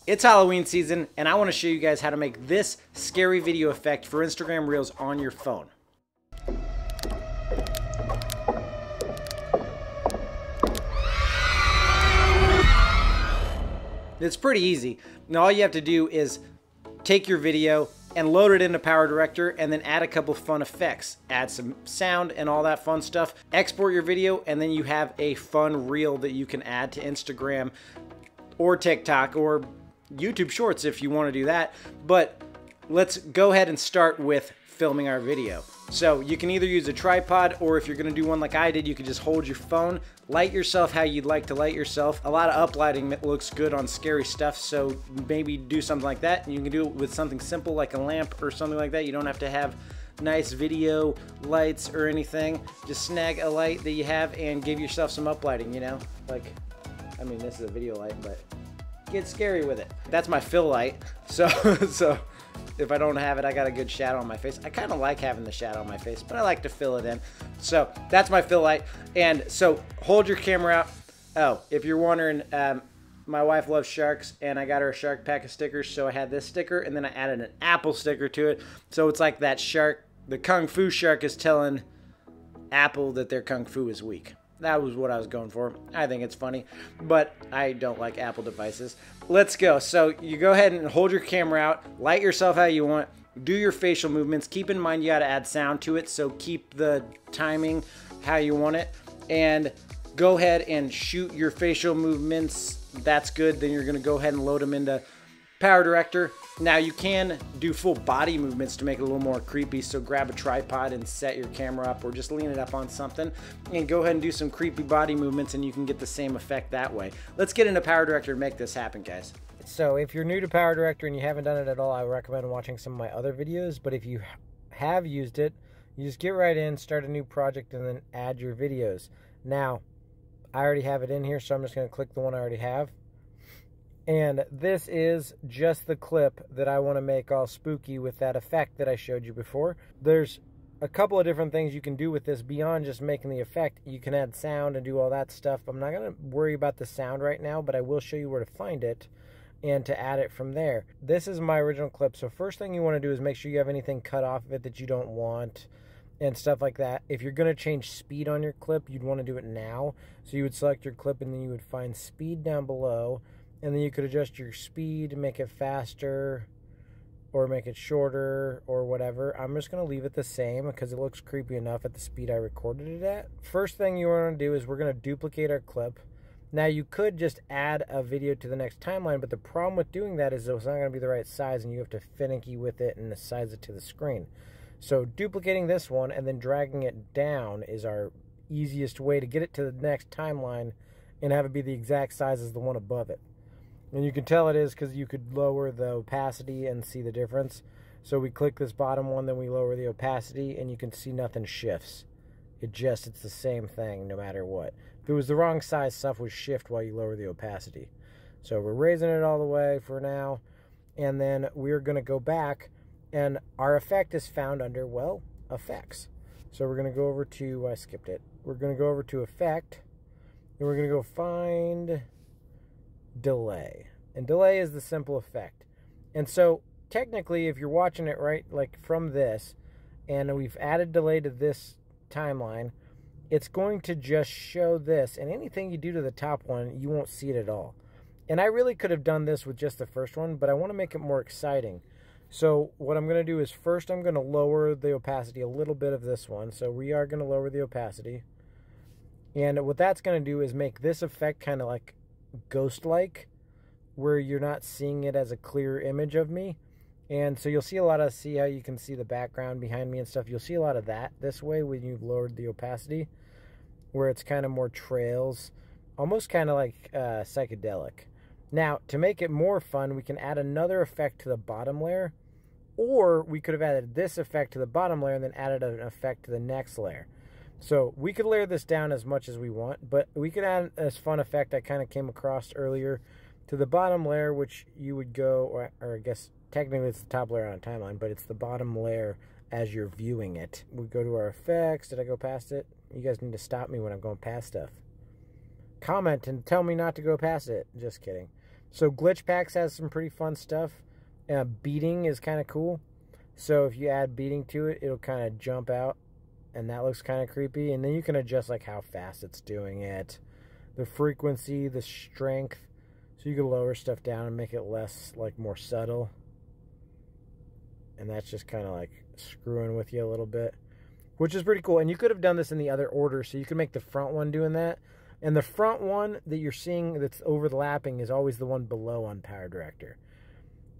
It's Halloween season, and I want to show you guys how to make this scary video effect for Instagram Reels on your phone. It's pretty easy. Now all you have to do is take your video and load it into PowerDirector and then add a couple fun effects. Add some sound and all that fun stuff. Export your video, and then you have a fun reel that you can add to Instagram or TikTok or YouTube Shorts if you want to do that. But let's go ahead and start with filming our video. So you can either use a tripod, or if you're going to do one like I did, you can just hold your phone, light yourself how you'd like to light yourself. A lot of uplighting looks good on scary stuff, so maybe do something like that. You can do it with something simple like a lamp or something like that. You don't have to have nice video lights or anything. Just snag a light that you have and give yourself some uplighting, you know? Like, I mean, this is a video light, but get scary with it. That's my fill light. So if I don't have it, I got a good shadow on my face. I kind of like having the shadow on my face, but I like to fill it in. So that's my fill light. And so hold your camera out. Oh, if you're wondering, my wife loves sharks, and I got her a shark pack of stickers. So I had this sticker, and then I added an apple sticker to it. So it's like that shark, the Kung Fu shark is telling Apple that their Kung Fu is weak. That was what I was going for. I think it's funny, but I don't like Apple devices. Let's go. So you go ahead and hold your camera out, light yourself how you want, do your facial movements. Keep in mind you got to add sound to it, so keep the timing how you want it, and go ahead and shoot your facial movements. That's good. Then you're going to go ahead and load them into PowerDirector. Now you can do full body movements to make it a little more creepy, so grab a tripod and set your camera up, or just lean it up on something and go ahead and do some creepy body movements, and you can get the same effect that way. Let's get into PowerDirector to make this happen, guys. So if you're new to PowerDirector and you haven't done it at all, I recommend watching some of my other videos, but if you have used it, you just get right in, start a new project, and then add your videos. Now, I already have it in here, so I'm just going to click the one I already have. And this is just the clip that I want to make all spooky with that effect that I showed you before. There's a couple of different things you can do with this beyond just making the effect. You can add sound and do all that stuff. I'm not going to worry about the sound right now, but I will show you where to find it and to add it from there. This is my original clip, so first thing you want to do is make sure you have anything cut off of it that you don't want and stuff like that. If you're going to change speed on your clip, you'd want to do it now. So you would select your clip, and then you would find speed down below. And then you could adjust your speed, make it faster, or make it shorter, or whatever. I'm just going to leave it the same because it looks creepy enough at the speed I recorded it at. First thing you want to do is we're going to duplicate our clip. Now you could just add a video to the next timeline, but the problem with doing that is it's not going to be the right size, and you have to finicky with it and size it to the screen. So duplicating this one and then dragging it down is our easiest way to get it to the next timeline and have it be the exact size as the one above it. And you can tell it is because you could lower the opacity and see the difference. So we click this bottom one, then we lower the opacity, and you can see nothing shifts. It's the same thing no matter what. If it was the wrong size, stuff would shift while you lower the opacity. So we're raising it all the way for now. And then we're going to go back, and our effect is found under, well, effects. So we're going to go over to, I skipped it. We're going to go over to effect, and we're going to go find delay. And delay is the simple effect. And so technically, if you're watching it right, like from this, and we've added delay to this timeline, it's going to just show this, and anything you do to the top one, you won't see it at all. And I really could have done this with just the first one, but I want to make it more exciting. So what I'm going to do is first I'm going to lower the opacity a little bit of this one. So we are going to lower the opacity. And what that's going to do is make this effect kind of like ghost-like, where you're not seeing it as a clear image of me. And so you'll see a lot of, see how you can see the background behind me and stuff. You'll see a lot of that this way when you've lowered the opacity, where it's kind of more trails, almost kind of like psychedelic. Now, to make it more fun, we can add another effect to the bottom layer, or we could have added this effect to the bottom layer and then added an effect to the next layer. So we could layer this down as much as we want, but we could add this fun effect I kind of came across earlier to the bottom layer, which you would go, or I guess technically it's the top layer on a timeline, but it's the bottom layer as you're viewing it. We go to our effects. Did I go past it? You guys need to stop me when I'm going past stuff. Comment and tell me not to go past it. Just kidding. So Glitch Packs has some pretty fun stuff. Beating is kind of cool. So if you add beating to it, it'll kind of jump out, and that looks kind of creepy. And then you can adjust like how fast it's doing it, the frequency, the strength. So you can lower stuff down and make it less, like, more subtle. And that's just kind of like screwing with you a little bit, which is pretty cool. And you could have done this in the other order, so you could make the front one doing that. And the front one that you're seeing that's overlapping is always the one below on PowerDirector.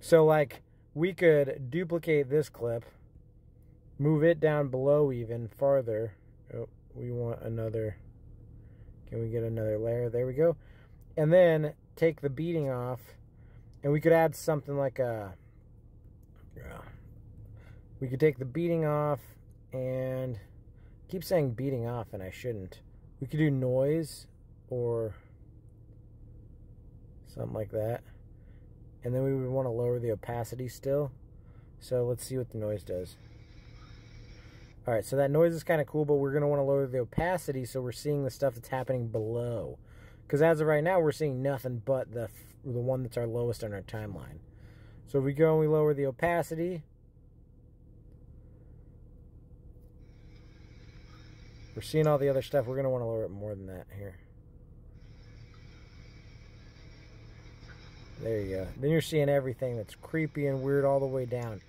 So, like, we could duplicate this clip, move it down below even farther. Oh, we want another. Can we get another layer? There we go. And then take the beating off, and we could add something like a. We could take the beating off and keep saying beating off, and I shouldn't. We could do noise or something like that. And then we would want to lower the opacity still. So let's see what the noise does. Alright, so that noise is kind of cool, but we're going to want to lower the opacity so we're seeing the stuff that's happening below. Because as of right now, we're seeing nothing but the one that's our lowest on our timeline. So if we go and we lower the opacity, we're seeing all the other stuff. We're going to want to lower it more than that here. There you go. Then you're seeing everything that's creepy and weird all the way down.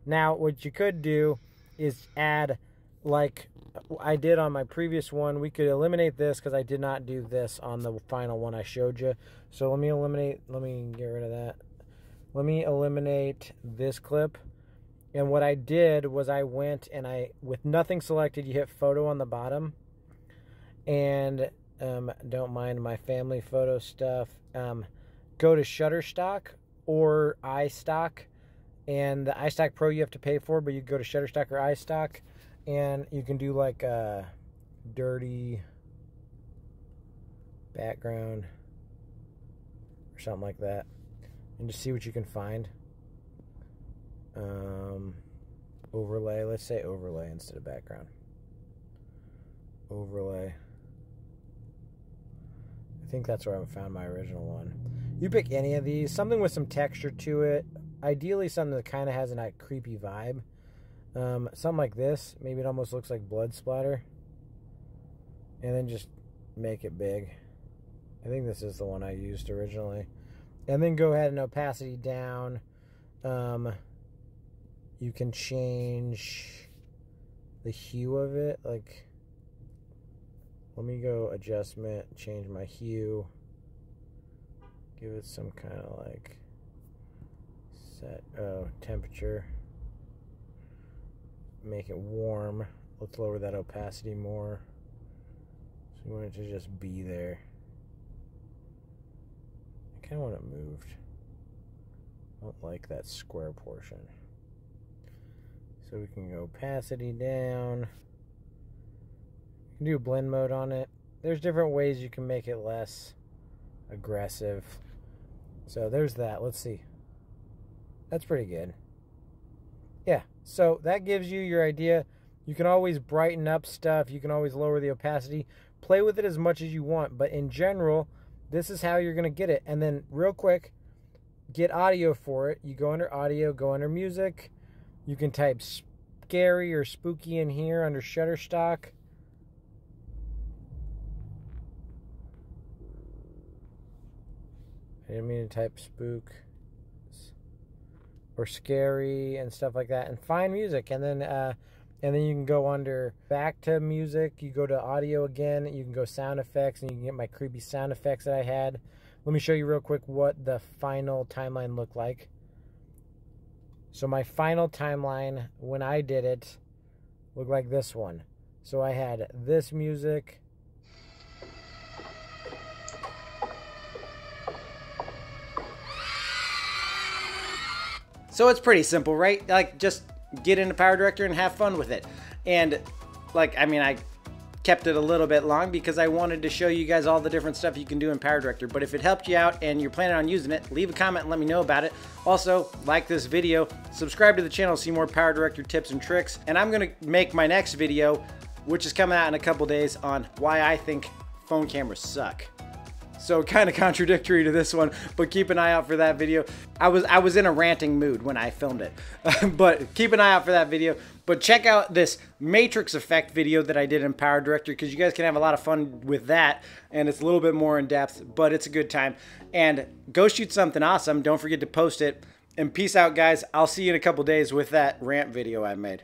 Now, what you could do is add, like I did on my previous one, we could eliminate this because I did not do this on the final one I showed you. So let me get rid of that. Let me eliminate this clip. And what I did was I went and with nothing selected, you hit photo on the bottom. And don't mind my family photo stuff. Go to Shutterstock or iStock. And the iStock Pro you have to pay for, but you go to Shutterstock or iStock. And you can do like a dirty background or something like that. And just see what you can find. Overlay, let's say overlay instead of background. Overlay. I think that's where I found my original one. You pick any of these, something with some texture to it. Ideally something that kind of has a creepy vibe. Something like this. Maybe it almost looks like blood splatter. And then just make it big. I think this is the one I used originally. And then go ahead and opacity down. You can change the hue of it. Like, let me go adjustment, change my hue. Give it some kind of like temperature. Make it warm. Let's lower that opacity more. So we want it to just be there. I kind of want it moved. I don't like that square portion. So we can go opacity down. You can do blend mode on it. There's different ways you can make it less aggressive. So there's that. Let's see. That's pretty good. Yeah, so that gives you your idea. You can always brighten up stuff. You can always lower the opacity. Play with it as much as you want. But in general, this is how you're going to get it. And then real quick, get audio for it. You go under audio, go under music. You can type scary or spooky in here under Shutterstock. I didn't mean to type spook or scary and stuff like that. And find music, and then you can go under back to music. You go to audio again. You can go sound effects, and you can get my creepy sound effects that I had. Let me show you real quick what the final timeline looked like. So my final timeline when I did it looked like this one. So I had this music. So it's pretty simple, right? Like, just get into PowerDirector and have fun with it. And like, I mean, I kept it a little bit long because I wanted to show you guys all the different stuff you can do in PowerDirector. But if it helped you out and you're planning on using it, leave a comment and let me know about it. Also, like this video, subscribe to the channel to see more PowerDirector tips and tricks. And I'm gonna make my next video, which is coming out in a couple days, on why I think phone cameras suck. So kind of contradictory to this one, but keep an eye out for that video. I was in a ranting mood when I filmed it, but keep an eye out for that video. But check out this matrix effect video that I did in PowerDirector, because you guys can have a lot of fun with that, and it's a little bit more in depth, but it's a good time. And go shoot something awesome. Don't forget to post it. And peace out, guys. I'll see you in a couple days with that rant video I made.